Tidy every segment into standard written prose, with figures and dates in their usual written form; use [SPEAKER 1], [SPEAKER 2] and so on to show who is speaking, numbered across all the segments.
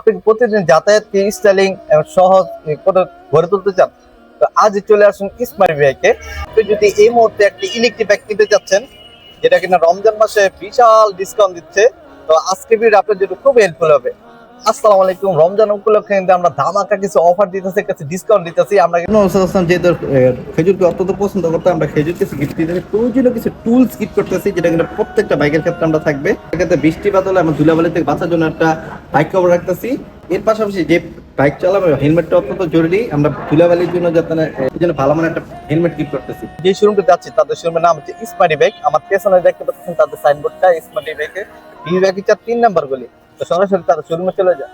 [SPEAKER 1] আপনি প্রতিদিন যাতায়াতকে স্টাইলিং সহজ করে গড়ে তুলতে চান, তো আজই চলে আসুন স্মার্ট বাইকে। আপনি যদি এই মুহূর্তে একটি ইলেকট্রিক বাইক কিনতে চাচ্ছেন, যেটা কিনা রমজান মাসে বিশাল ডিসকাউন্ট দিচ্ছে, তো আজকে ভিডিও আপনার জন্য খুব হেল্পফুল হবে। আসসালামু আলাইকুম। রমজান উপলক্ষে কিন্তু আমরা ধামাকা কিছু অফার দিতেছি, কিছু ডিসকাউন্ট দিতেছি। আমরা যেহেতু খেজুরকে অত্যন্ত পছন্দ করতে, আমরা খেজুর কিছু গিফট দিতেছি, প্রয়োজনীয় কিছু টুলস গিফট করতেছি, যেটা কিন্তু প্রত্যেকটা বাইকের ক্ষেত্রে আমরা থাকবে। এক্ষেত্রে বৃষ্টি বাদল এবং ধুলাবালি থেকে বাঁচার জন্য একটা বাইক কভার রাখতেছি। এর পাশাপাশি যে বাইক চালাবে হেলমেটটা অত্যন্ত জরুরি, আমরা ধুলাবালির জন্য যাতে এই জন্য ভালো মানের একটা হেলমেট গিফট করতেছি। যে শোরুমটা যাচ্ছি তাদের শোরুমের নাম হচ্ছে স্মার্টি বাইক। আমার পেছনে দেখতে পাচ্ছেন তাদের সাইনবোর্ডটা স্মার্টি বাইকে, বিভাগীটা 3 নাম্বার গলি। তো সরাসরি তাদের শোরুমে চলে যায়।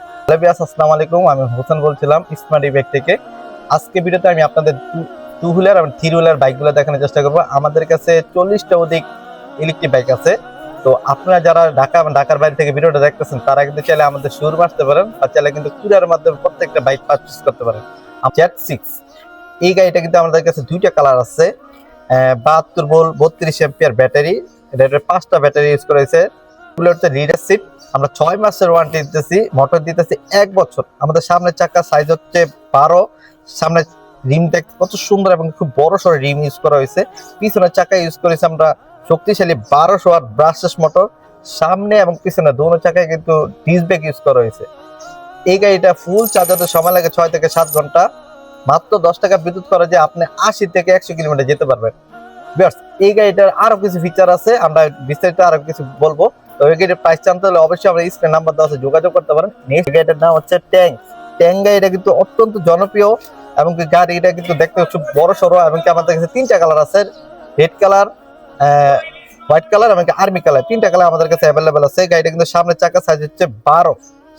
[SPEAKER 1] আসসালামু আলাইকুম, আমি হোসেন বলছিলাম স্মার্টি বাইক থেকে। আজকে ভিডিওতে আমি আপনাদের টু হুইলার এবং থ্রি হুইলার বাইকগুলো দেখানোর চেষ্টা করবো। আমাদের কাছে 40টা অধিক ইলেকট্রিক বাইক আছে। তো আপনারা যারা ঢাকা এবং ঢাকার বাইরে থেকে ভিডিওটা দেখতেছেন, তারা কিন্তু চাইলে আমাদের শোরুম আসতে পারেন, আর চাইলে কিন্তু কুরিয়ারের মাধ্যমে প্রত্যেকটা বাইক পারচেজ করতে পারেন। Z6 এই গাড়িটা কিন্তু আমাদের কাছে 2টা কালার আছে। 72 ভোল্ট 32 এম্পিয়ার ব্যাটারি, এটা 5টা ব্যাটারি ইউজ করা হয়েছে। লিডার সিট, আমরা 6 মাসের ওয়ারেন্টি দিতেছি, মোটর দিতেছি 1 বছর। আমাদের সামনের চাকার সাইজ হচ্ছে 12, সামনে রিম দেখ কত সুন্দর এবং খুব বড় সড়ো রিম ইউজ করা হয়েছে। পিছনের চাকা ইউজ করেছি আমরা শক্তিশালী 1200 ওয়াট ব্রাশলেস মোটর। সামনে এবং পিছনে দুটো চাকায় কিন্তু ডিস্ক ব্রেক ইউজ করা হয়েছে। এই গাড়িটা ফুল চার্জারের সময় লাগে 6 থেকে 7 ঘন্টা। মাত্র 10 টাকা বিদ্যুৎ খরচে আপনি 80 থেকে 100 কিলোমিটার যেতে পারবেন। এই গাড়িটার আরো কিছু ফিচার আছে, আমরা বিস্তারিত আরো কিছু বলবো। তো এই গাড়ির প্রাইস জানতে হলে অবশ্যই আমরা স্ক্রিন নাম্বার দেওয়া আছে, যোগাযোগ করতে পারেন। নেক্সট গাড়িটার নাম হচ্ছে ট্যাঙ্ক। ট্যাঙ্ক গাড়িটা কিন্তু অত্যন্ত জনপ্রিয় এবং গাড়িটা কিন্তু দেখতে খুব বড় সড়ো, এবং আমাদের কাছে 3টা কালার আছে, রেড কালার, হোয়াইট কালার এবং আর্মি কালার। 3টা কালার আমাদের কাছে অ্যাভেলেবেল আছে। গাড়িটা কিন্তু সামনের চাকার সাইজ হচ্ছে 12,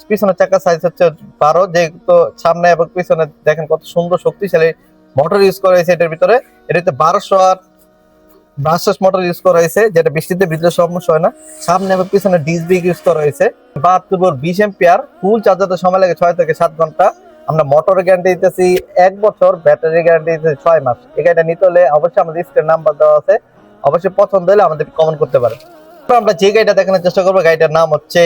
[SPEAKER 1] পিছনের চাকার সাইজ হচ্ছে 12। যেহেতু সামনে এবং পিছনে দেখেন কত সুন্দর শক্তিশালী মোটর ইউজ করা হয়েছে এটার ভিতরে। এটাতে 1200 ওয়াট ব্রাশলেস মোটর ইউজ করা হয়েছে, যেটা বৃষ্টিতে ভিজলে সমস্যা হয় না। সামনে এবং পিছনে ডিস্ক ব্রেক ইউজ করা হয়েছে। 72 ভোল্ট 20 এম্পিয়ার, ফুল চার্জাতে সময় লাগে 6 থেকে 7 ঘন্টা। আমরা মোটরের গ্যারান্টি দিতেছি 1 বছর, ব্যাটারি গ্যারান্টি দিতেছি 6 মাস। এই গাড়িটা নিতে হলে অবশ্যই আমাদের স্ক্রিন নাম্বার দেওয়া আছে, অবশ্যই পছন্দ হলে আমাদের কমেন্ট করতে পারেন। আমরা যে গাড়িটা দেখানোর চেষ্টা করবো, গাড়িটার নাম হচ্ছে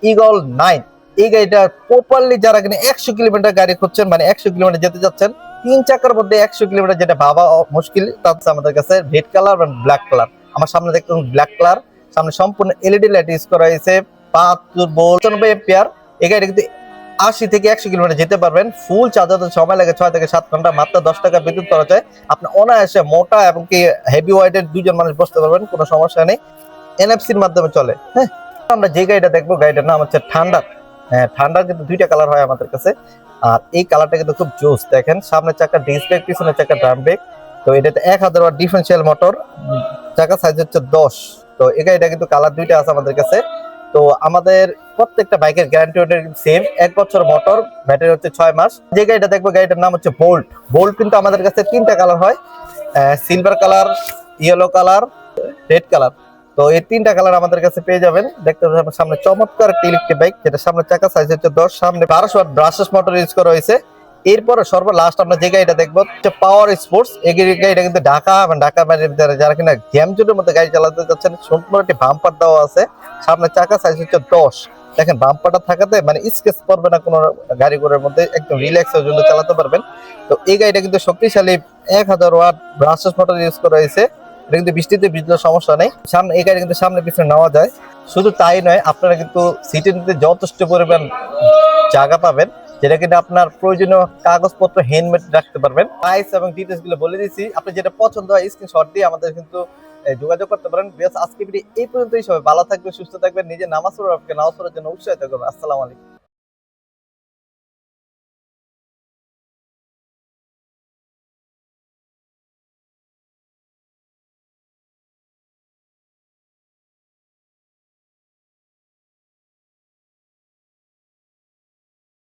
[SPEAKER 1] ইগল 9। এই গাড়িটা প্রপারলি যারা কিনা 100 কিলোমিটার গাড়ি খুঁজছেন, মানে 100 কিলোমিটার যেতে যাচ্ছেন, 3 চাকার মধ্যে 100 কিলোমিটার যেটা ভাবা মুশকিল, তাতে আমাদের কাছে রেড কালার এবং ব্ল্যাক কালার। আমার সামনে দেখতে ব্ল্যাক কালার, সামনে সম্পূর্ণ এলইডি লাইট ইউজ করা হয়েছে। 72 ভোল্ট 95 এম্পিয়ার। এই গাড়িটা কিন্তু 80 থেকে 100 কিলোমিটার যেতে পারবেন। ফুল চার্জার সময় লাগে 6 থেকে 7 ঘন্টা। মাত্র 10 টাকা বিদ্যুৎ খরচ হয়। আপনি অনায়াসে মোটা এবং কি হেভি ওয়েটের 2জন মানুষ বসতে পারবেন, কোনো সমস্যা নেই। এনএফসির মাধ্যমে চলে। হ্যাঁ, আমরা যে গাড়িটা দেখবো, গাড়িটার নাম হচ্ছে ঠান্ডার। হ্যাঁ, ঠান্ডার কিন্তু 2টা কালার হয় আমাদের কাছে, আর এই কালারটা কিন্তু খুব জোস। দেখেন সামনের চাকা ডিস্ক ব্রেক, পিছনের চাকা ড্রাম ব্রেক। তো এটাতে 1000 ওয়াট ডিফারেন্সিয়াল মোটর, চাকা সাইজ হচ্ছে 10। তো এই গাড়িটা কিন্তু কালার 2টা আছে আমাদের কাছে। তো আমাদের প্রত্যেকটা বাইকের গ্যারান্টি সেম, 1 বছর মোটর, ব্যাটারি হচ্ছে 6 মাস। যে গাড়িটা দেখবো, গাড়িটার নাম হচ্ছে বোল্ট। বোল্ট কিন্তু আমাদের কাছে 3টা কালার হয়, silver colour, yellow colour, red colour. তো এই 3টা কালার আমাদের কাছে পেয়ে যাবেন। দেখতে পাচ্ছেন সামনে চমৎকার ইলেকট্রিক বাইক, যেটা সামনে চাকা সাইজ হচ্ছে 10, সামনে 1200 ওয়াট ব্রাশলেস মোটর ইউজ করা হয়েছে। এরপরে সর্বলাস্ট আমরা যে গাড়িটা দেখবো হচ্ছে পাওয়ার স্পোর্টস। এই গাড়িটা কিন্তু ঢাকা এবং ঢাকার বাইরে যারা কিনা গ্যাম জোনের মধ্যে গাড়ি চালাতে যাচ্ছেন, সম্পূর্ণ একটি বাম্পার দেওয়া আছে। সামনে চাকা সাইজ হচ্ছে 10। দেখেন বাম্পারটা থাকাতে মানে স্কেচ পড়বে না কোনো গাড়ি ঘোড়ার মধ্যে, একদম রিল্যাক্সের জন্য চালাতে পারবেন। তো এই গাড়িটা কিন্তু শক্তিশালী 1000 ওয়াট ব্রাশলেস মোটর ইউজ করা হয়েছে। এটা কিন্তু বৃষ্টিতে ভিজলে সমস্যা নেই। সামনে এই গাড়ি কিন্তু সামনে পিছনে নেওয়া যায়। শুধু তাই নয়, আপনারা কিন্তু সিটের মধ্যে যথেষ্ট পরিমাণ জায়গা পাবেন, যেটা কিন্তু আপনার প্রয়োজনীয় কাগজপত্র হেলমেট রাখতে পারবেন। প্রাইস এবং ডিটেইলস গুলো বলে দিয়েছি, আপনি যেটা পছন্দ হয় স্ক্রিনশট দিয়ে আমাদের কিন্তু যোগাযোগ করতে পারেন। আজকে ভিডিও এই পর্যন্তই। সবাই ভালো থাকবেন, সুস্থ থাকবেন, নিজের নামাজ পড়ার জন্য উৎসাহিত করবেন। আসসালামু আলাইকুম।